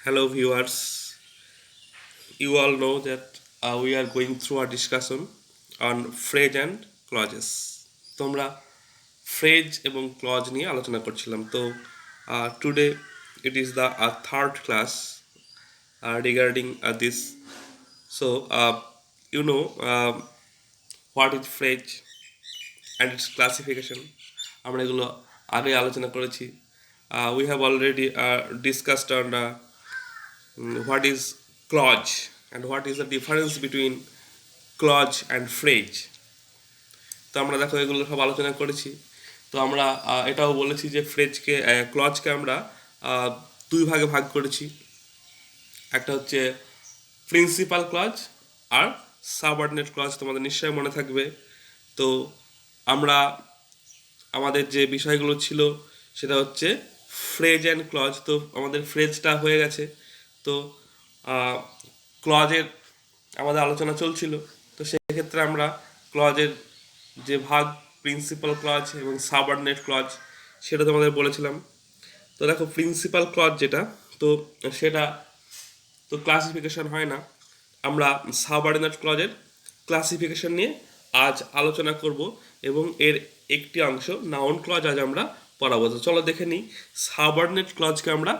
Hello, viewers. You all know that we are going through a discussion on phrase and clauses. তোমরা phrase এবং clause নিয়ে আলোচনা করছিলাম তো today it is the third class regarding this so you know what is phrase and its classification. আমরা এগুলো আগে আলোচনা করেছি. We have already discussed on what is clause and what is the difference between clause and phrase. তো আমরা দেখো এগুলো সব আলোচনা করেছি. তো আমরা এটাও বলেছি যে ফ্রেজকে ক্লজকে আমরা দুই ভাগে ভাগ করেছি. একটা হচ্ছে প্রিন্সিপাল ক্লজ আর সাবঅর্ডিনেট ক্লজ, তোমাদের নিশ্চয়ই মনে থাকবে. তো আমরা আমাদের যে বিষয়গুলো ছিল সেটা হচ্ছে ফ্রেজ অ্যান্ড ক্লজ. তো আমাদের ফ্রেজটা হয়ে গেছে, তো ক্লজের আমাদের আলোচনা চলছিল. তো সেক্ষেত্রে আমরা ক্লজের যে ভাগ প্রিন্সিপাল ক্লজ এবং সাবঅর্ডিনেট ক্লজ সেটা তোমাদের বলেছিলাম. তো দেখো প্রিন্সিপাল ক্লজ যেটা, তো সেটা তো ক্লাসিফিকেশন হয় না. আমরা সাবঅর্ডিনেট ক্লজের ক্লাসিফিকেশন নিয়ে আজ আলোচনা করব এবং এর একটি অংশ নাউন ক্লজ আজ আমরা পড়াবো. তো চলো দেখে নিই সাবঅর্ডিনেট ক্লজকে আমরা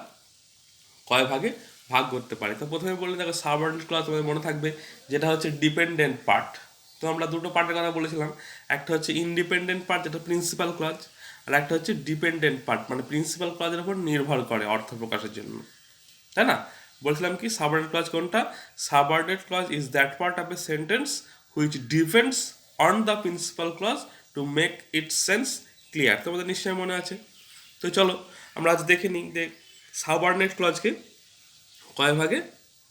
কয় ভাগে ভাগ করতে পারি. তো প্রথমে বললে দেখো সাবঅর্ডিনেট ক্লজ তোমাদের মনে থাকবে যেটা হচ্ছে ডিপেন্ডেন্ট পার্ট. তো আমরা দুটো পার্টের কথা বলেছিলাম, একটা হচ্ছে ইন্ডিপেন্ডেন্ট পার্ট যেটা প্রিন্সিপাল ক্লজ, আর একটা হচ্ছে ডিপেন্ডেন্ট পার্ট মানে প্রিন্সিপাল ক্লজের উপর নির্ভর করে অর্থ প্রকাশের জন্য, তাই না? বলছিলাম কি সাবঅর্ডিনেট ক্লজ কোনটা? Subordinate clause is that part of a sentence which depends on the principal clause to make its sense clear. তোমাদের নিশ্চয়ই মনে আছে. তো চলো আমরা আজ দেখে নিই যে সাবঅর্ডিনেট ক্লজকে কয় ভাগে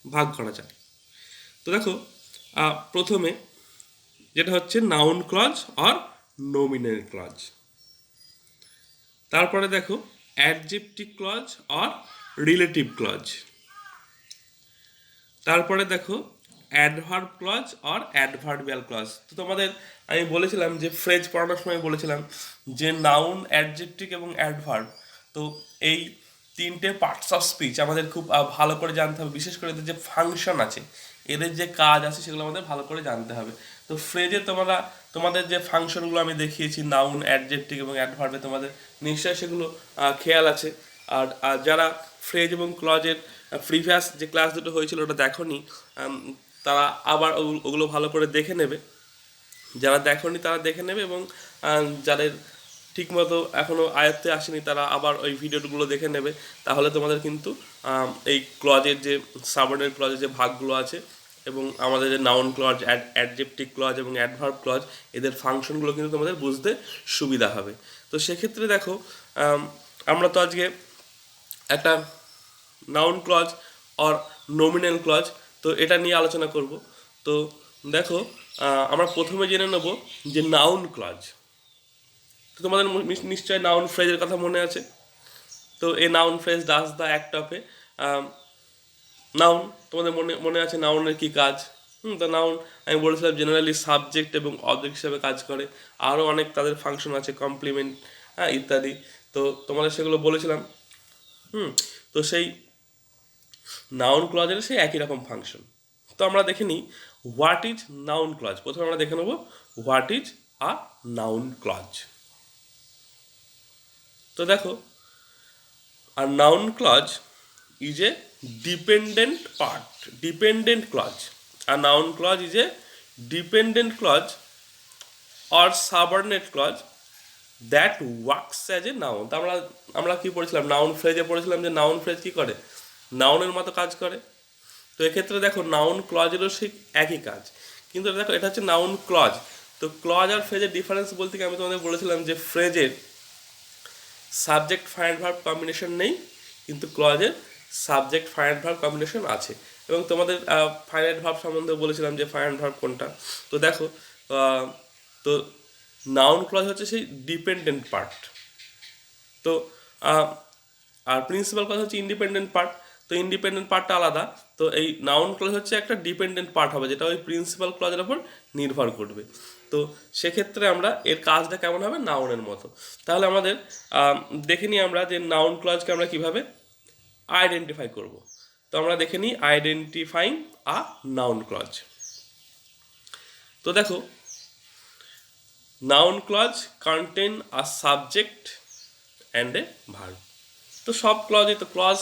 ভাগ করা যায়. তো দেখো প্রথমে যেটা হচ্ছে নাউন ক্লজ আর নমিনাল ক্লজ. তারপরে দেখো অ্যাডজেক্টিভ ক্লজ আর রিলেটিভ ক্লজ. তারপরে দেখো অ্যাডভার্ব ক্লজ আর অ্যাডভার্বিয়াল ক্লজ. তো তোমাদের আমি বলেছিলাম যে ফ্রেজ পড়ানোর সময় বলেছিলাম যে নাউন, অ্যাডজেক্টিভ এবং অ্যাডভার্ব, তো এই তিনটে পার্টস অফ স্পিচ আমাদের খুব ভালো করে জানতে হবে. বিশেষ করে এদের যে ফাংশন আছে, এদের যে কাজ আছে সেগুলো আমাদের ভালো করে জানতে হবে. তো ফ্রেজে তোমাদের যে ফাংশনগুলো আমি দেখিয়েছি নাউন, অ্যাডজেক্টিভ এবং অ্যাডভার্বে, তোমাদের নিশ্চয়ই সেগুলো খেয়াল আছে. আর যারা ফ্রেজ এবং ক্লজের প্রিভিয়াস যে ক্লাস দুটো হয়েছিল ওটা দেখোনি, তারা আবার ওগুলো ভালো করে দেখে নেবে. যারা দেখোনি তারা দেখে নেবে, এবং যাদের ঠিকমতো এখনও আয়ত্তে আসেনি তারা আবার ওই ভিডিওগুলো দেখে নেবে. তাহলে তোমাদের কিন্তু এই ক্লজের যে সাবঅর্ডিনেট ক্লজের যে ভাগগুলো আছে এবং আমাদের যে নাউন ক্লজ, অ্যাডজেক্টিভ ক্লজ এবং অ্যাডভার্ব ক্লজ, এদের ফাংশনগুলো কিন্তু তোমাদের বুঝতে সুবিধা হবে. তো সেক্ষেত্রে দেখো আমরা তো আজকে একটা নাউন ক্লজ আর নমিনাল ক্লজ, তো এটা নিয়ে আলোচনা করব. তো দেখো আমরা প্রথমে জেনে নেব যে নাউন ক্লজ. তো তোমাদের নিশ্চয় নাউন ফ্রেজের কথা মনে আছে. তো এই noun phrase does the act of a noun. তোমাদের মনে মনে আছে নাউনের কী কাজ? তো নাউন আমি বলেছিলাম জেনারেলি সাবজেক্ট এবং অবজেক্ট হিসাবে কাজ করে. আরও অনেক তাদের ফাংশন আছে, কমপ্লিমেন্ট ইত্যাদি. তো তোমাদের সেগুলো বলেছিলাম. তো সেই নাউন ক্লজের সেই একই রকম ফাংশন. তো আমরা দেখে নিই হোয়াট ইজ নাউন ক্লজ. প্রথমে আমরা দেখে নেব what is a noun clause. তো দেখো আর noun clause is a dependent part, dependent clause. আর noun clause is a dependent clause or subordinate clause that works as a noun. তো আমরা কী পড়েছিলাম? নাউন ফ্রেজে পড়েছিলাম যে নাউন ফ্রেজ কী করে? নাউনের মতো কাজ করে. তো এক্ষেত্রে দেখো নাউন ক্লজেরও সেই একই কাজ, কিন্তু দেখো এটা হচ্ছে নাউন ক্লজ. তো ক্লজ আর ফ্রেজের ডিফারেন্স বলতে কি আমি তোমাদের বলেছিলাম যে ফ্রেজের সাবজেক্ট ফাইন্ড ভার্ব কম্বিনেশন নেই, কিন্তু ক্লজের সাবজেক্ট ফাইন্ড ভার্ব কম্বিনেশন আছে. এবং তোমাদের ফাইনাইট ভার্ব সম্বন্ধে বলেছিলাম যে ফাইনাইট ভার্ব কোনটা. তো দেখো তো নাউন ক্লজ হচ্ছে সেই ডিপেন্ডেন্ট পার্ট, তো আর প্রিন্সিপাল ক্লজ হচ্ছে ইন্ডিপেন্ডেন্ট পার্ট. তো ইন্ডিপেন্ডেন্ট পার্টটা আলাদা. তো এই নাউন ক্লজ হচ্ছে একটা ডিপেন্ডেন্ট পার্ট হবে যেটা ওই প্রিন্সিপাল ক্লজের ওপর নির্ভর করবে. তো সেক্ষেত্রে আমরা এর কাজটা কেমন হবে? নাউনের মতো. তাহলে আমাদের দেখে নিই আমরা যে নাউন ক্লজকে আমরা কীভাবে আইডেন্টিফাই করব. তো আমরা দেখে নিই আইডেন্টিফাইং আ নাউন ক্লজ। তো দেখো, noun clause contain a subject and a verb. তো সব ক্লজে তো ক্লজ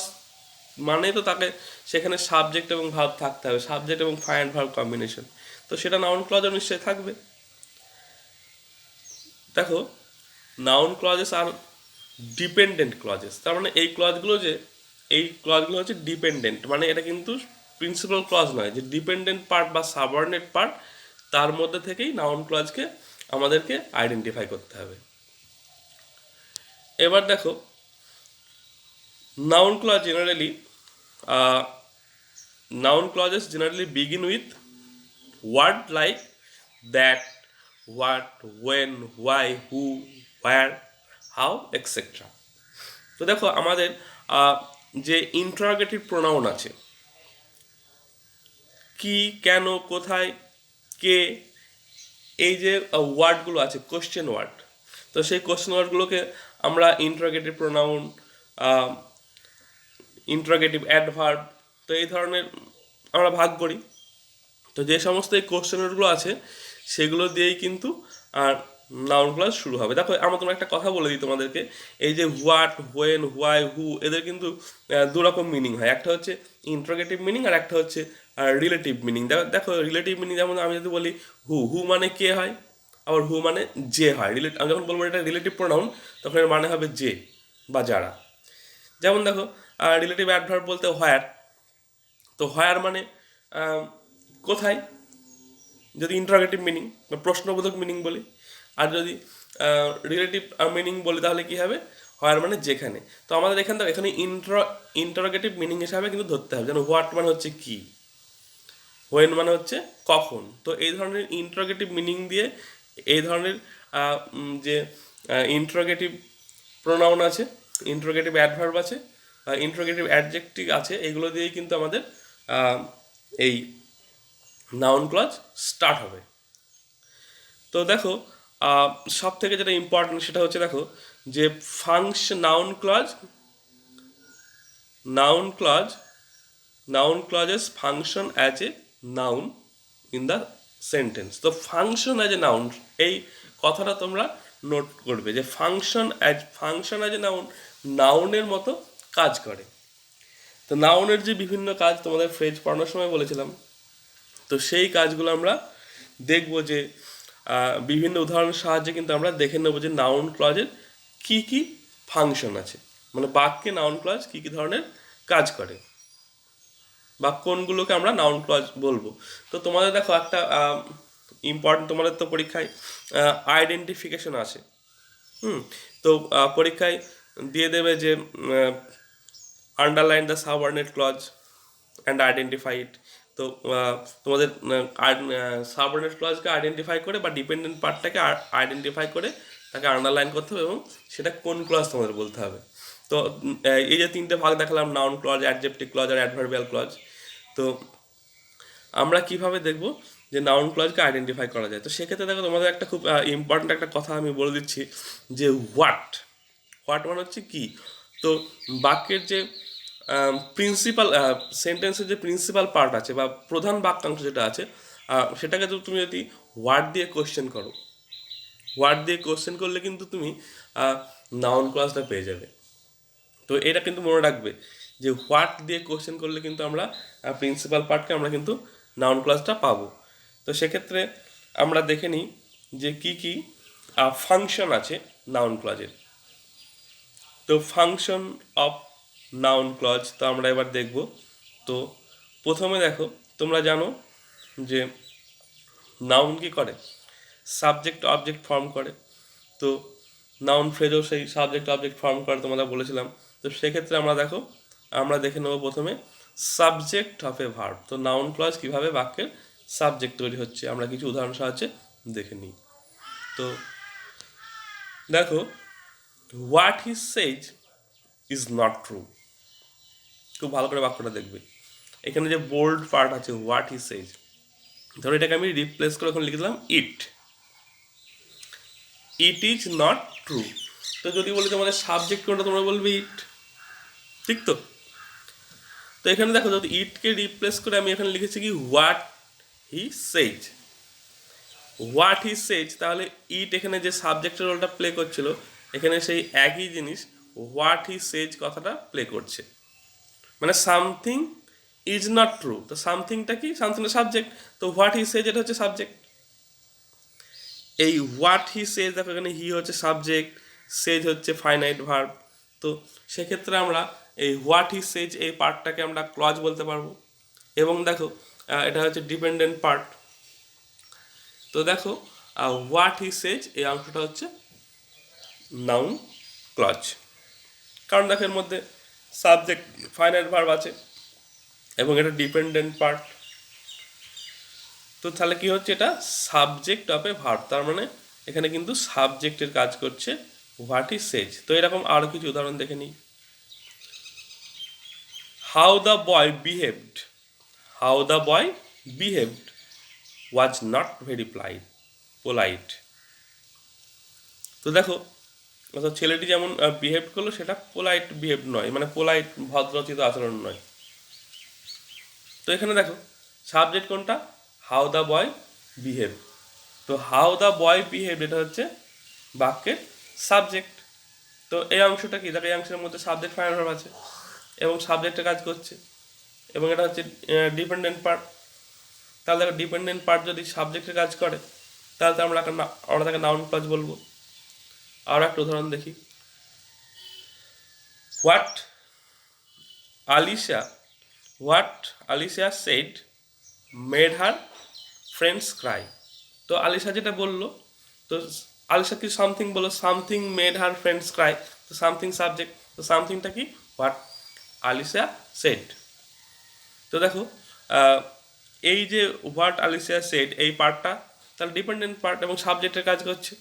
মানে তো তাকে সেখানে সাবজেক্ট এবং ভার্ব থাকতে হবে, সাবজেক্ট এবং ফাইন্ড ভার্ব কম্বিনেশন, তো সেটা নাউন ক্লজও নিশ্চয়ই থাকবে। দেখো, noun clauses are dependent clauses, তার মানে এই ক্লজগুলো হচ্ছে ডিপেন্ডেন্ট, মানে এটা কিন্তু প্রিন্সিপাল ক্লজ নয়, যে ডিপেন্ডেন্ট পার্ট বা সাবঅর্ডিনেট পার্ট তার মধ্যে থেকেই নাউন ক্লজকে আমাদেরকে আইডেন্টিফাই করতে হবে। এবার দেখো, noun clause generally noun clauses generally begin with word like that, what, when, why, who, where, how, etc. তো দেখো, আমাদের যে ইন্টারোগেটিভ প্রোনাউন আছে, কি, কেন, কোথায়, কে, এই যে ওয়ার্ডগুলো আছে কোশ্চেন ওয়ার্ড, তো সেই কোশ্চেন ওয়ার্ডগুলোকে আমরা ইন্টারোগেটিভ প্রোনাউন, ইন্টারোগেটিভ অ্যাডভার্ব, তো এই ধরনের আমরা ভাগ করি। তো যে সমস্ত এই কোশ্চেনগুলো আছে সেগুলো দিয়েই কিন্তু আর নাউন ক্লজ শুরু হবে। দেখো, আমরা তোমার একটা কথা বলে দিই তোমাদেরকে, এই যে হোয়াট, হোয়েন, হোয়াই, হু, এদের কিন্তু দু রকম মিনিং হয়, একটা হচ্ছে ইন্টারোগেটিভ মিনিং আর একটা হচ্ছে রিলেটিভ মিনিং। দেখো, রিলেটিভ মিনিং যেমন আমি যদি বলি হু মানে কে হয়, আবার হু মানে যে হয়। আমি যখন বলবো এটা রিলেটিভ প্রোনাউন, তখন এর মানে হবে যে বা যারা। যেমন দেখো, রিলেটিভ অ্যাডভার্ব বলতে হোয়ার, তো হোয়ার মানে কোথায়, যদি ইন্টারোগেটিভ মিনিং বা প্রশ্নবোধক মিনিং বলি। আর যদি রিলেটিভ মিনিং বলি তাহলে কী হবে, হোয়ার মানে যেখানে। তো আমাদের এখানে ইন্টারোগেটিভ মিনিং হিসাবে কিন্তু ধরতে হবে, যেন হোয়াট মানে হচ্ছে কি, হোয়েন মানে হচ্ছে কখন। তো এই ধরনের ইন্টারোগেটিভ মিনিং দিয়ে এই ধরনের যে ইন্টারোগেটিভ প্রোনাউন আছে, ইন্টারোগেটিভ অ্যাডভার্ব আছে, ইন্টারোগেটিভ অ্যাডজেক্টিভ আছে, এগুলো দিয়েই কিন্তু আমাদের এই নাউন ক্লজ স্টার্ট হবে। তো দেখো, সব থেকে যেটা ইম্পর্টেন্ট সেটা হচ্ছে, দেখো যে noun clauses function as a noun in the sentence. তো ফাংশন অ্যাজ এ নাউন, এই কথাটা তোমরা নোট করবে, যে ফাংশন অ্যাজ এ নাউনের মতো কাজ করে। তো নাউনের যে বিভিন্ন কাজ তোমাদের ফ্রেজ পড়ানোর সময় বলেছিলাম, তো সেই কাজগুলো আমরা দেখব, যে বিভিন্ন উদাহরণের সাহায্যে কিন্তু আমরা দেখে নেব যে নাউন ক্লজের কি কি ফাংশন আছে, মানে বাক্যে নাউন ক্লজ কি কি ধরনের কাজ করে বা কোনগুলোকে আমরা নাউন ক্লজ বলবো। তো তোমাদের দেখো, একটা ইম্পর্টেন্ট, তোমাদের তো পরীক্ষায় আইডেন্টিফিকেশন আছে। তো পরীক্ষায় দিয়ে দেবে যে underline the subordinate clause and identify it. তো তোমাদের সাবঅর্ডিনেট ক্লজকে আইডেন্টিফাই করে বা ডিপেন্ডেন্ট পার্টটাকে আইডেন্টিফাই করে তাকে আন্ডারলাইন করতে হবে, এবং সেটা কোন ক্লজ তোমাদের বলতে হবে। তো এই যে তিনটে ভাগ দেখালাম, নাউন ক্লজ, অ্যাডজেক্টিভ ক্লজ আর অ্যাডভার্বিয়াল ক্লজ, তো আমরা কিভাবে দেখব যে নাউন ক্লজকে আইডেন্টিফাই করা যায়। তো সেক্ষেত্রে দেখো, তোমাদের একটা খুব ইম্পর্ট্যান্ট একটা কথা আমি বলে দিচ্ছি, যে হোয়াট মানে হচ্ছে কি। তো বাক্যের যে প্রিন্সিপাল সেন্টেন্সের যে প্রিন্সিপাল পার্ট আছে বা প্রধান বাক্যাংশ যেটা আছে, সেটাকে তো তুমি যদি ওয়ার্ড দিয়ে কোশ্চেন করো, ওয়ার্ড দিয়ে কোশ্চেন করলে কিন্তু তুমি নাউন ক্লজটা পেয়ে যাবে। তো এটা কিন্তু মনে রাখবে, যে হোয়াট দিয়ে কোশ্চেন করলে কিন্তু আমরা প্রিন্সিপাল পার্টকে আমরা কিন্তু নাউন ক্লজটা পাবো। তো সেক্ষেত্রে আমরা দেখে নিই যে কি কি ফাংশন আছে নাউন ক্লজের। তো ফাংশন অফ নাউন ক্লজ, তো আমরা এবার দেখব। তো প্রথমে দেখো, তোমরা জানো যে নাউন কি করে, সাবজেক্ট অবজেক্ট ফর্ম করে। তো নাউন ফ্রেজও সেই সাবজেক্ট অবজেক্ট ফর্ম করে, তোমাদের বলেছিলাম। তো সেক্ষেত্রে আমরা দেখে নেব প্রথমে সাবজেক্ট অফ এ ভার্ব। তো নাউন ক্লজ কীভাবে বাক্যের সাবজেক্ট তৈরি হচ্ছে আমরা কিছু উদাহরণ সাহায্যে দেখে নিই। তো দেখো, what he says is not true. খুব ভালো করে বাক্যটা দেখবে, এখানে যে বোল্ড পার্ট আছে হোয়াট হি সেজ, ধরো এটাকে আমি রিপ্লেস করে এখন লিখে দিলাম ইট ইজ নট ট্রু। তো যদি বলি তোমাদের সাবজেক্ট কোনটা, তোমরা বলবে ইট, ঠিক তো। তো এখানে দেখো যদি ইটকে রিপ্লেস করে আমি এখানে লিখেছি কি what he Sage, what he সেজ, তাহলে ইট এখানে যে সাবজেক্টের রোলটা প্লে করছিল এখানে সেই একই জিনিস হোয়াট হি সেজ কথাটা প্লে করছে, মানে সামথিং ইজ নট ট্রু। তো সামথিংটা কি, সামথিংটা সাবজেক্ট, তো হোয়াট হি সেজ এটা হচ্ছে সাবজেক্ট। এই হোয়াট হি সেজ দেখো এখানে হি হচ্ছে সাবজেক্ট, সেজ হচ্ছে ফাইনাইট ভার্ব। তো সেক্ষেত্রে আমরা এই হোয়াট হি সেজ এই পার্টটাকে আমরা ক্লজ বলতে পারবো। এবং দেখো এটা হচ্ছে ডিপেন্ডেন্ট পার্ট। তো দেখো হোয়াট হি সেজ এই অংশটা হচ্ছে নাউন ক্লজ, কারণ দেখো এর মধ্যে সাবজেক্ট ফাইনাইট ভার্ব আছে এবং এটা ডিপেন্ডেন্ট পার্ট। তো তাহলে কি হচ্ছে, এটা সাবজেক্ট অফ এ ভার্ব, তার মানে এখানে কিন্তু সাবজেক্টের কাজ করছে হোয়াট হি সেজ। তো এরকম আরও কিছু উদাহরণ দেখে নিই। How the boy behaved, how the boy behaved was not very polite. তো দেখো অর্থাৎ ছেলেটি যেমন বিহেভ করলো সেটা পোলাইট বিহেভ নয়, মানে পোলাইট ভদ্রচিত আচরণ নয়। তো এখানে দেখো সাবজেক্ট কোনটা, হাউ দ্য বয় বিহেভ। তো হাউ দ্য বয় বিহেভ এটা হচ্ছে বাক্যের সাবজেক্ট। তো এই অংশটা কি, দেখো এই অংশের মধ্যে সাবজেক্ট ফাইনাল ভার্ব আছে এবং সাবজেক্টে কাজ করছে এবং এটা হচ্ছে ডিপেন্ডেন্ট পার্ট। তাহলে দেখো ডিপেন্ডেন্ট পার্ট যদি সাবজেক্টে কাজ করে তাহলে তো আমরা তাকে নাউন ক্লজ বলবো। আরও একটা উদাহরণ দেখি। What Alisha, what Alisha said made her friends cry. তো আলিশা যেটা বললো, তো আলিশা কি সামথিং বললো, something made her friends cry, তো সামথিং সাবজেক্ট, তো সামথিংটা কি হোয়াট আলিশা সেড। তো দেখো এই যে হোয়াট আলিশা সেড এই পার্টটা তাহলে ডিপেন্ডেন্ট পার্ট এবং সাবজেক্টের কাজ করছে।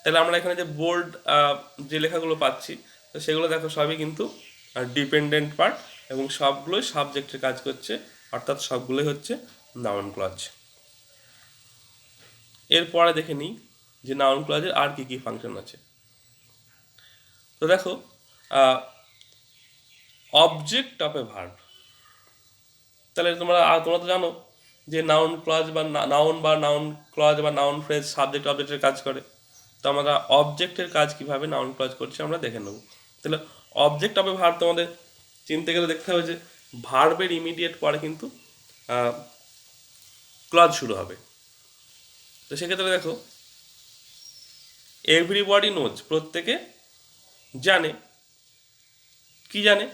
তাহলে আমরা এখানে যে বোল্ড যে লেখাগুলো পাচ্ছি তো সেগুলো দেখো সবই কিন্তু ডিপেন্ডেন্ট পার্ট এবং সবগুলোই সাবজেক্টের কাজ করছে, অর্থাৎ সবগুলোই হচ্ছে নাউন ক্লজ। এরপরে দেখে নিই যে নাউন ক্লজের আর কি কি ফাংশন আছে। তো দেখো অবজেক্ট অফ এ ভার্ব, তাহলে তোমরা তো জানো যে নাউন ক্লজ বা নাউন ক্লজ বা নাউন ফ্রেজ সাবজেক্ট অবজেক্টের কাজ করে। তো আমরা অবজেক্টের কাজ কিভাবে নাউন ক্লজ করছে আমরা দেখে নেব। তাহলে অবজেক্ট অফ এ ভার্ব তোমাদের চিনতে গেলে দেখতে হবে যে ভার্বের ইমিডিয়েট পরে কিন্তু ক্লজ শুরু হবে। তো সেক্ষেত্রে দেখো এভরিবডি নোজ, প্রত্যেকে জানে, কি জানে,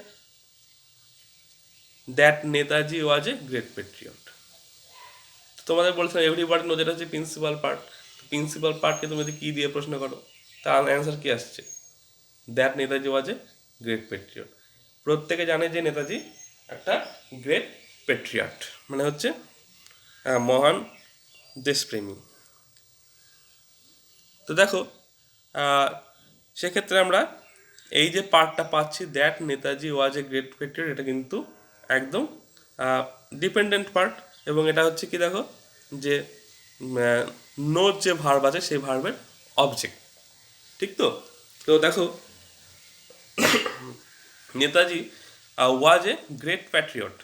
that Netaji was a great patriot. তোমাদের বলছিলাম এভরিবডি নোজ এটা হচ্ছে প্রিন্সিপাল পার্ট, প্রিন্সিপাল পার্টকে তুমি যদি কী দিয়ে প্রশ্ন করো তার অ্যান্সার কী আসছে, that Netaji was a great patriot. প্রত্যেকে জানে যে নেতাজি একটা গ্রেট পেট্রিয়ট, মানে হচ্ছে মহান দেশপ্রেমী। তো দেখো সেক্ষেত্রে আমরা এই যে পার্টটা পাচ্ছি that Netaji was a great patriot, এটা কিন্তু একদম ডিপেন্ডেন্ট পার্ট এবং এটা হচ্ছে কি দেখো যে নোর যে ভার্ব আছে সেই ভার্বের অবজেক্ট, ঠিক তো। তো দেখো Netaji was a great patriot,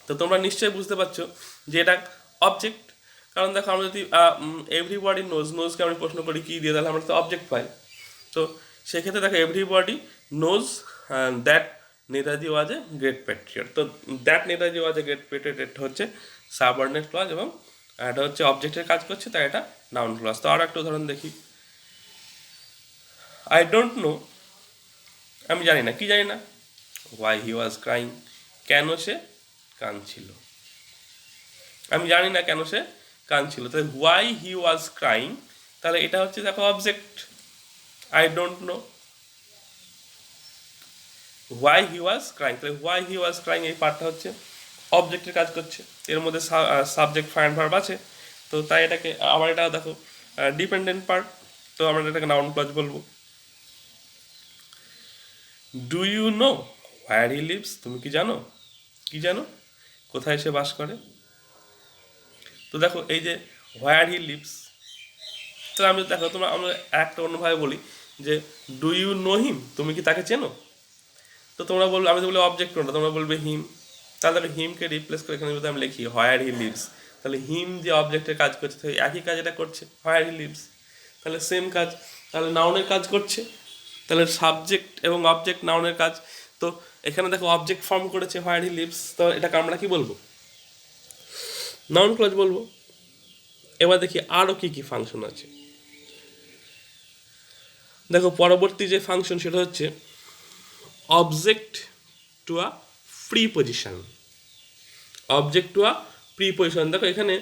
তো তোমরা নিশ্চয়ই বুঝতে পারছো যে এটা অবজেক্ট, কারণ দেখো আমরা যদি এভরিবডি নোজকে আমি প্রশ্ন করি কী দিয়ে, তাহলে আমরা তো অবজেক্ট পাই। তো সেক্ষেত্রে দেখো everybody knows that Netaji was a great patriot, তো that Netaji was a great patriot এটা হচ্ছে সাবঅর্ডিনেট ক্লজ এবং এটা হচ্ছে অবজেক্টের কাজ করছে, তাই এটা নাউন ক্লজ। তো আরও একটা উদাহরণ দেখি। আই ডোন্ট নো, আমি জানি না, কি জানি না, হোয়াই হি ওয়াজ ক্রাইং, কেন সে কাঁদছিল, আমি জানি না কেন সে কাঁদছিল। তাহলে হোয়াই হি ওয়াজ ক্রাইং, তাহলে এটা হচ্ছে দেখো object, I don't know why he was crying, তাহলে হোয়াই হি ওয়াজ ক্রাইং এই পার্টটা হচ্ছে অবজেক্টের কাজ করছে, এর মধ্যে সাবজেক্ট ফাইন্ড ভার্ব আছে, তো তাই এটাকে আবার এটা দেখো ডিপেন্ডেন্ট পার্ট, তো আমরা এটাকে নাউন ক্লজ বলবো। Do you know where he lives, তুমি কি জানো, কি জানো কোথায় সে বাস করে। তো দেখো এই যে হোয়ার হি লিভস, তাহলে আমি দেখো আমরা একটা অন্যভাবে বলি যে ডু ইউ নো হিম, তুমি কি তাকে চেনো। তো তোমরা বলবে, আমি তো বলি অবজেক্ট কোনটা, তোমরা বলবে হিম। তাহলে হিমকে রিপ্লেস করে এখানে যদি আমি লিখি হোয়ার হি লিভস, তাহলে হিম যে অবজেক্টের কাজ করছে তো একই কাজ এটা করছে, হোয়ার হি লিভস, তাহলে সেম কাজ, তাহলে নাউনের কাজ করছে, তাহলে সাবজেক্ট এবং অবজেক্ট নাউনের কাজ। তো এখানে দেখো অবজেক্ট ফর্ম করেছে হোয়ার হি লিভস, তো এটাকে আমরা কি বলবো, নাউন ক্লজ বলবো। এবার দেখি আরও কি কি ফাংশন আছে। দেখো পরবর্তী যে ফাংশন সেটা হচ্ছে object to a preposition. Object to a preposition, দেখো এখানে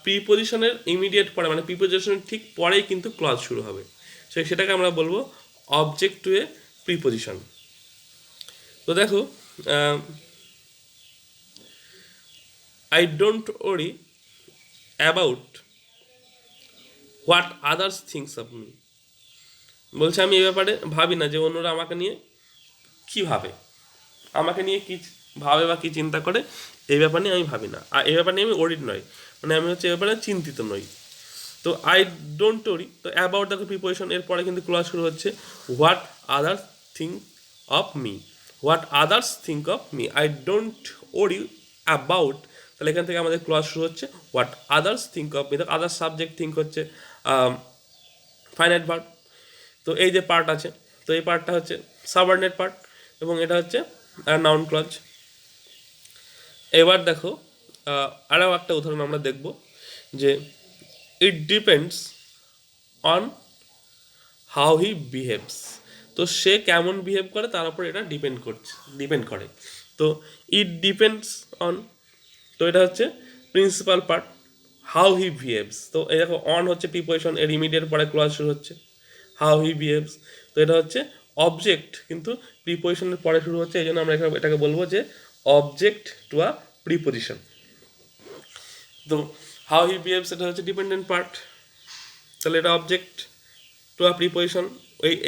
প্রিপজিশনের ইমিডিয়েট পরে মানে প্রিপজিশনের ঠিক পরেই কিন্তু ক্লজ শুরু হবে, সেটাকে আমরা বলবো অবজেক্ট টু এ প্রিপজিশন। তো দেখো I don't worry about what others things of me, বলছে আমি এই ব্যাপারে ভাবি না যে অন্যরা আমাকে নিয়ে কী ভাবে, আমাকে নিয়ে কী ভাবে বা কী চিন্তা করে, এই ব্যাপার নিয়ে আমি ভাবি না, আর এই ব্যাপার নিয়ে আমি ওরিড নই, মানে আমি হচ্ছে এই ব্যাপারে চিন্তিত নই। তো আই ডোন্ট ওরি, তো অ্যাবাউট দেখো প্রিপোজিশন, এরপরে কিন্তু ক্লজ শুরু হচ্ছে what others think of me, what others think of me, I don't worry about, তাহলে এখান থেকে আমাদের ক্লজ শুরু হচ্ছে what others think of me, দেখো আদার্স সাবজেক্ট, থিঙ্ক হচ্ছে ফাইনাইট ভার্ব। তো এই যে পার্ট আছে, তো এই পার্টটা হচ্ছে সাবঅর্ডিনেট পার্ট এবং এটা হচ্ছে নাউন ক্লজ। এবার দেখো আরও একটা উদাহরণ আমরা দেখব যে it depends on how he behaves, তো সে কেমন বিহেভ করে তার উপর এটা ডিপেন্ড করে। তো ইট ডিপেন্ডস অন, তো এটা হচ্ছে principal part, how he behaves, তো এই দেখো অন হচ্ছে প্রিপোজিশন, এর ইমিডিয়েট পরে ক্লজ শুরু হচ্ছে হাউ হি বিহেভস, তো এটা হচ্ছে অবজেক্ট কিন্তু প্রিপোজিশনের পরে শুরু হচ্ছে, এই জন্য আমরা এটাকে বলবো যে অবজেক্ট টু আ প্রিপোজিশন। তো হাউ হি বিহেভস এটা হচ্ছে ডিপেন্ডেন্ট পার্ট, তাহলে এটা অবজেক্ট টু আ প্রিপোজিশন,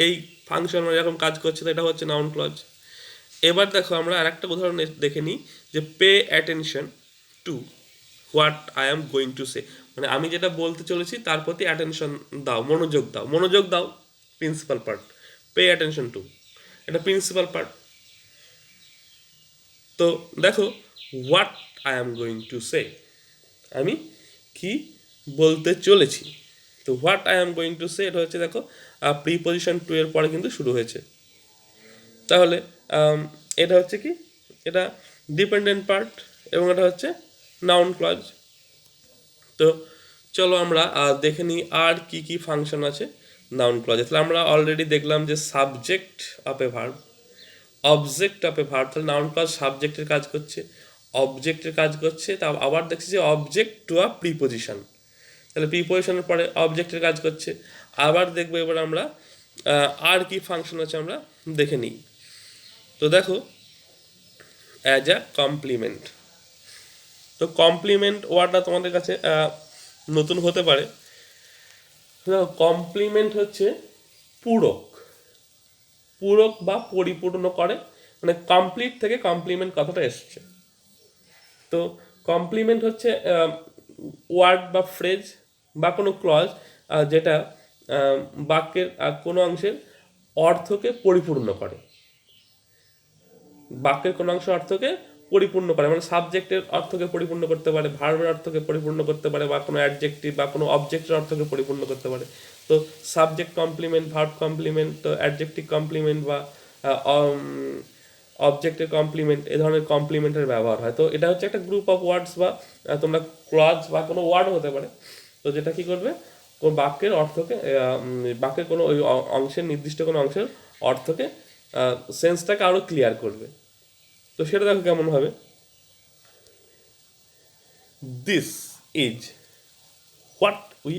এই ফাংশন এরকম কাজ করছে, তো এটা হচ্ছে নাউন ক্লজ। এবার দেখো আমরা আর একটা উদাহরণ দেখে নিই যে pay attention to what I am going to say, মানে আমি যেটা বলতে চলেছি তার প্রতি অ্যাটেনশন দাও, মনোযোগ দাও, principal part, pay attention to, এটা প্রিন্সিপাল পার্ট। তো দেখো what I am going to say, আমি কি বলতে চলেছি, তো what I am going to say এটা হচ্ছে দেখো প্রিপোজিশন টু এর পরে কিন্তু শুরু হয়েছে, তাহলে এটা হচ্ছে কি, এটা ডিপেন্ডেন্ট পার্ট এবং এটা হচ্ছে নাউন ক্লজ। তো চলো আমরা দেখে নিই আর কি কি ফাংশন আছে নাউন ক্লজে। তাহলে আমরা অলরেডি দেখলাম যে subject of A verb, object of A verb, তাহলে নাউন ক্লজ সাবজেক্টের কাজ করছে, অবজেক্টের কাজ করছে, তা আবার দেখছি যে অবজেক্ট টু আ প্রিপোজিশন, তাহলে প্রিপোজিশনের পরে অবজেক্টের কাজ করছে। আবার দেখবো এবার আমরা আর কি ফাংশন আছে আমরা দেখে নিই। তো দেখো অ্যাজ আ কমপ্লিমেন্ট, তো কমপ্লিমেন্ট ওয়ার্ডটা তোমাদের কাছে নতুন হতে পারে। কমপ্লিমেন্ট হচ্ছে পূরক, পূরক বা পরিপূর্ণ করে, মানে কমপ্লিট থেকে কমপ্লিমেন্ট কথাটা এসছে। তো কমপ্লিমেন্ট হচ্ছে ওয়ার্ড বা ফ্রেজ বা কোনো ক্লজ যেটা বাক্যের কোনো অংশের অর্থকে পরিপূর্ণ করে, বাক্যের কোনো অংশ অর্থকে পরিপূর্ণ করে, মানে সাবজেক্টের অর্থকে পরিপূর্ণ করতে পারে, ভার্বের অর্থকে পরিপূর্ণ করতে পারে, বা কোনো অ্যাডজেক্টিভ বা কোনো অবজেক্টের অর্থকে পরিপূর্ণ করতে পারে। তো সাবজেক্ট কমপ্লিমেন্ট, ভার্ব কমপ্লিমেন্ট, তো অ্যাডজেক্টিভ কমপ্লিমেন্ট বা অবজেক্টের কমপ্লিমেন্ট, এ ধরনের কমপ্লিমেন্টের ব্যবহার হয়। তো এটা হচ্ছে একটা গ্রুপ অফ ওয়ার্ডস বা তোমরা ক্লজ বা কোনো ওয়ার্ড হতে পারে, তো যেটা কি করবে, কোন বাক্যের অর্থকে বাক্যের কোনো ওই অংশের নির্দিষ্ট কোনো অংশের অর্থকে সেন্সটাকে আরও ক্লিয়ার করবে। তো সেটা দেখো কেমন হবে, this is what we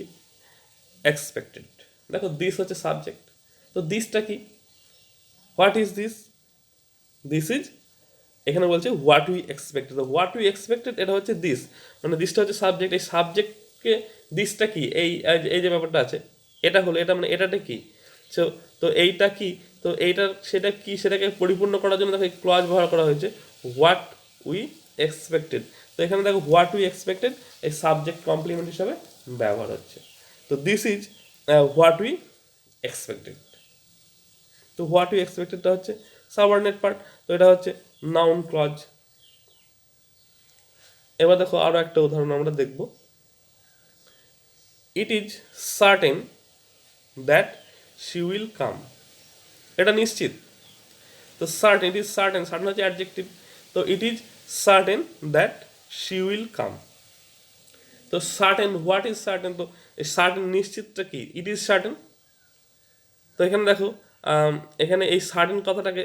expected, দেখো দিস হচ্ছে সাবজেক্ট, তো দিসটা কি, what is this, this is, এখানে বলছে হোয়াট উই এক্সপেক্টেড, তো হোয়াট উই এক্সপেক্টেড এটা হচ্ছে দিস, মানে দিসটা হচ্ছে সাবজেক্ট, এই সাবজেক্টকে দিসটা কি, এই যে ব্যাপারটা আছে এটা হলো, এটা মানে এটাটা কি, সো তো এইটা কি, তো এইটার সেটা কি সেটাকে পরিপূর্ণ করার জন্য দেখো ক্লজ ব্যবহার করা হয়েছে হোয়াট উই এক্সপেক্টেড। তো এখানে দেখো হোয়াট উই এক্সপেক্টেড এই সাবজেক্ট কমপ্লিমেন্ট হিসাবে ব্যবহার হচ্ছে। তো this is what we expected, তো হোয়াট উই এক্সপেক্টেডটা হচ্ছে সাবঅর্ডিনেট পার্ট, তো এটা হচ্ছে নাউন ক্লজ। এবার দেখো আরও একটা উদাহরণ আমরা দেখব। It is certain that she will come, এটা নিশ্চিত। তো certain, it is certain, certain হচ্ছে অ্যাডজেক্টিভ। তো it is certain that she will come. তো সার্টেন, হোয়াট ইজ সার্টেন? তো এই সার্টেন নিশ্চিতটা কি? ইট ইজ সার্টেন। তো এখানে দেখো এখানে এই সার্টেন কথাটাকে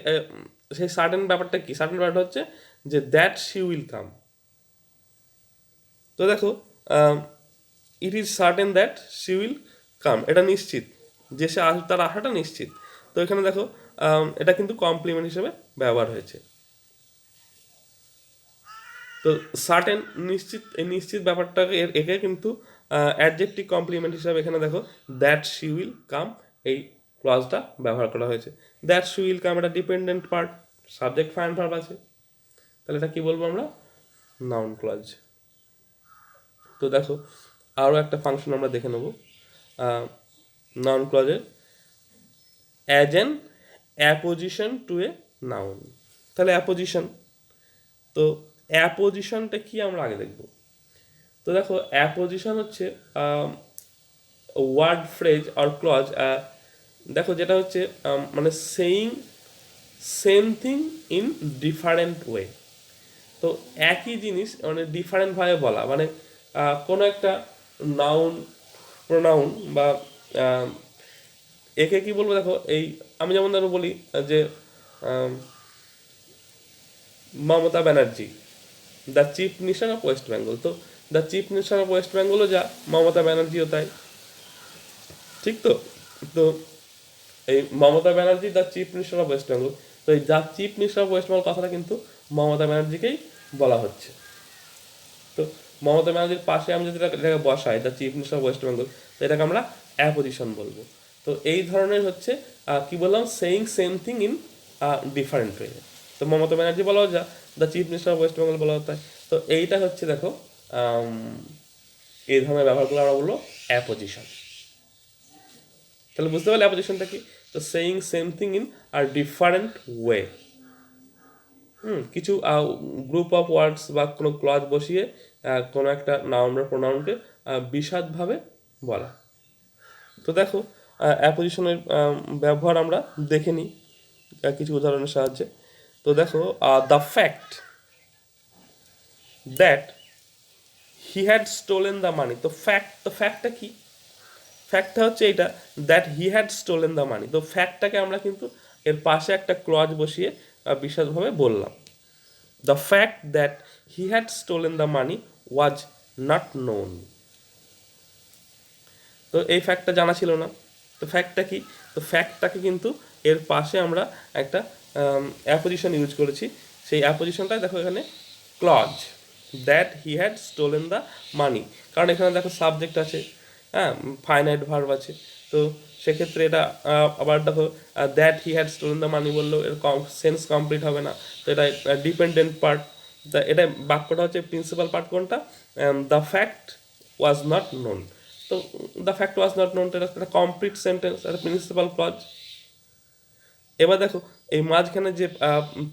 সেই সার্টেন ব্যাপারটা কি? সার্টেন ব্যাপারটা হচ্ছে যে দ্যাট শি উইল কাম। তো দেখো it is certain that she will come, এটা নিশ্চিত যে সে তার আসাটা নিশ্চিত। তো এখানে দেখো এটা কিন্তু কমপ্লিমেন্ট হিসেবে ব্যবহার হয়েছে। তো সার্টেন নিশ্চিত, এই নিশ্চিত ব্যাপারটাকে একে কিন্তু অ্যাডজেক্টিভ কমপ্লিমেন্ট হিসাবে এখানে দেখো দ্যাট শি উইল কাম এই ক্লজটা ব্যবহার করা হয়েছে। দ্যাট শি উইল কাম এটা dependent part, subject fine verb আছে, তাহলে এটা কি বলবো আমরা? Noun clause. তো দেখো আরও একটা ফাংশন আমরা দেখে নেব নাউন ক্লজের, as an apposition to a noun. তাহলে অ্যাপোজিশন, তো অ্যাপোজিশনটা কি আমরা আগে দেখব। তো দেখো অ্যাপোজিশন হচ্ছে ওয়ার্ড ফ্রেজ আর ক্লজ, দেখো যেটা হচ্ছে মানে saying same thing in different way. তো একই জিনিস মানে ডিফারেন্টভাবে বলা, মানে কোনো একটা নাউন, প্রোনাউন বা একে কি বলবো, দেখো এই আমি যেমন ধরো বলি যে Mamata Banerjee the chief minister of West Bengal. তো the chief minister of West বেঙ্গলও যা, মমতা ব্যানার্জিও তাই, ঠিক তো? তো এই Mamata Banerjee the chief minister of West Bengal, তো এই the chief minister of West Bengal কথাটা কিন্তু মমতা ব্যানার্জিকেই বলা হচ্ছে। তো মমতা ব্যানার্জির পাশে আমি যদি এটাকে বসাই the chief minister of West Bengal, তো এটাকে আমরা অ্যাপোজিশন বলবো। তো এই ধরনের হচ্ছে কি বললাম, saying same thing in different way. তো মমতা ব্যানার্জি বলা যা, the chief minister of West Bengal বলা হতো। তো এইটা হচ্ছে দেখো এই ধরনের ব্যবহারগুলো আমরা বলবো অ্যাপোজিশন। তাহলে বুঝতে পারলে অ্যাপোজিশনটা কি? তো saying same thing in a different way. কিছু গ্রুপ অফ ওয়ার্ডস বা কোনো ক্লজ বসিয়ে কোনো একটা নাউন বা প্রোনাউনকে বিশদভাবে বলা। তো দেখো অ্যাপোজিশনের ব্যবহার আমরা দেখে নিই কিছু উদাহরণের সাহায্যে। তো দেখো the fact that he had stolen the money. তো ফ্যাক্টটা কি? ফ্যাক্টটা হচ্ছে এইটা, that he had stolen the money. তো ফ্যাক্টটাকে আমরা কিন্তু এর পাশে একটা ক্লজ বসিয়ে বিশদভাবে বললাম। The fact that he had stolen the money was not known. তো এই ফ্যাক্টটা জানা ছিল না। তো ফ্যাক্টটা কি? তো ফ্যাক্টটাকে কিন্তু এর পাশে আমরা একটা অ্যাপোজিশন ইউজ করেছি। সেই অ্যাপোজিশনটা দেখো এখানে clause, that he had stolen the money, কারণ এখানে দেখো সাবজেক্ট আছে, হ্যাঁ, ফাইনাইট ভার্ব আছে। তো সেক্ষেত্রে এটা আবার দেখো that he had stolen the মানি বললেও এর সেন্স কমপ্লিট হবে না। তো এটা ডিপেন্ডেন্ট পার্ট। তা এটা বাক্যটা হচ্ছে প্রিন্সিপাল পার্ট কোনটা? The fact was not known. তো the fact was not known এটা একটা কমপ্লিট সেন্টেন্স, একটা প্রিন্সিপাল ক্লজ। এবার দেখো এই মাঝখানে যে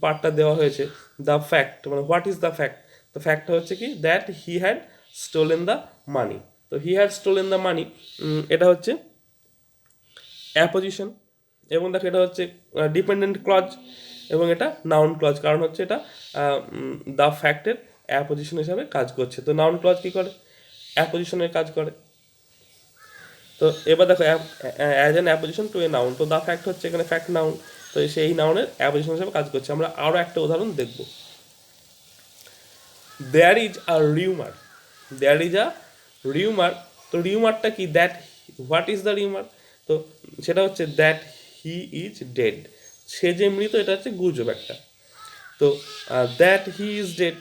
পার্টটা দেওয়া হয়েছে দ্য ফ্যাক্ট, মানে হোয়াট ইজ দ্য ফ্যাক্ট? তো ফ্যাক্টটা হচ্ছে কি? That he had stolen the money. তো he had stolen the money এটা হচ্ছে অ্যাপোজিশন, এবং দেখো এটা হচ্ছে ডিপেন্ডেন্ট ক্লজ, এবং এটা নাউন ক্লজ, কারণ হচ্ছে এটা দ্য ফ্যাক্টের অ্যাপোজিশন হিসাবে কাজ করছে। তো নাউন ক্লজ কী করে? অ্যাপোজিশনের কাজ করে। তো এবার দেখো as an apposition to a noun. তো দ্য ফ্যাক্ট হচ্ছে এখানে ফ্যাক্ট নাউন, তো সেই নাউনের অ্যাপোজিশন হিসেবে কাজ করছে। আমরা আরও একটা উদাহরণ দেখব। There is a rumour. There is a rumour. তো রিউমারটা কি? That, what is the rumour? তো সেটা হচ্ছে দ্যাট হি ইজ ডেড, সে যে মৃত, এটা হচ্ছে গুজব একটা। তো দ্যাট হি ইজ ডেড,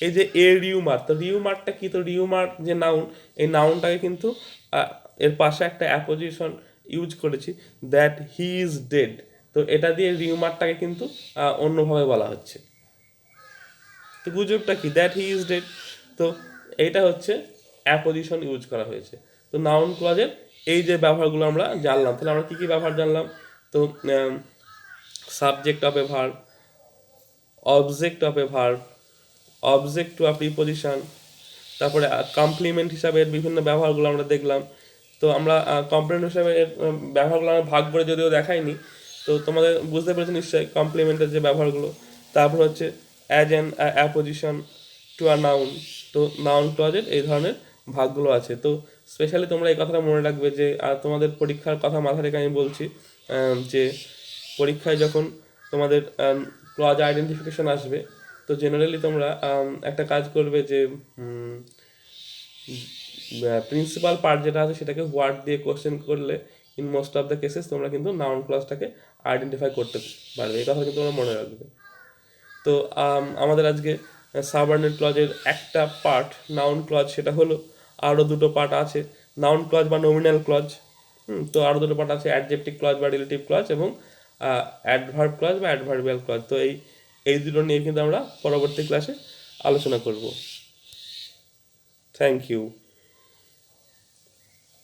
এই যে এ রিউমার, তো রিউমারটা কি? তো রিউমার যে নাউন, এই নাউনটাকে কিন্তু এর পাশে একটা অ্যাপোজিশন ইউজ করেছি, দ্যাট হি ইজ ডেড। তো এটা দিয়ে রিউমারটাকে কিন্তু অন্যভাবে বলা হচ্ছে। তো গুজবটা কি? That he is dead. তো এইটা হচ্ছে অ্যাপোজিশন ইউজ করা হয়েছে। তো নাউন ক্লজের এই যে ব্যবহারগুলো আমরা জানলাম, তাহলে আমরা কী কী ব্যবহার জানলাম? তো subject of A verb, object of A verb, object to a preposition, তারপরে কমপ্লিমেন্ট হিসাবে এর বিভিন্ন ব্যবহারগুলো আমরা দেখলাম। তো আমরা কমপ্লিমেন্ট হিসাবে এর ব্যবহারগুলো আমরা ভাগ করে যদিও দেখাইনি, তো তোমাদের বুঝতে পেরেছো নিশ্চয়ই কমপ্লিমেন্টের যে ব্যবহারগুলো। তারপর হচ্ছে as an apposition to a noun, তো নাউন ক্লজের এই ধরনের ভাগগুলো আছে। তো স্পেশালি তোমরা এই কথাটা মনে রাখবে যে তোমাদের পরীক্ষার কথা মাথা রেখে আমি বলছি যে পরীক্ষায় যখন তোমাদের ক্লজ আইডেন্টিফিকেশন আসবে, তো জেনারেলি তোমরা একটা কাজ করবে যে প্রিন্সিপাল পার্ট যেটা আছে সেটাকে হোয়াট দিয়ে কোশ্চেন করলে in most of the cases তোমরা কিন্তু নাউন ক্লজটাকে আইডেন্টিফাই করতে পারবে। এই কথা কিন্তু তোমরা মনে রাখবে। তো আমাদের আজকে সাবঅর্ডিনেট ক্লজের একটা পার্ট নাউন ক্লজ, সেটা হলো। আরও দুটো পার্ট আছে, নাউন ক্লজ বা নমিনাল ক্লজ। তো আরও দুটো পার্ট আছে, অ্যাডজেক্টিভ ক্লজ বা রিলেটিভ ক্লজ এবং অ্যাডভার্ব ক্লজ বা অ্যাডভার্বিয়াল ক্লজ। তো এই দুটো নিয়ে কিন্তু আমরা পরবর্তী ক্লাসে আলোচনা করব। Thank you.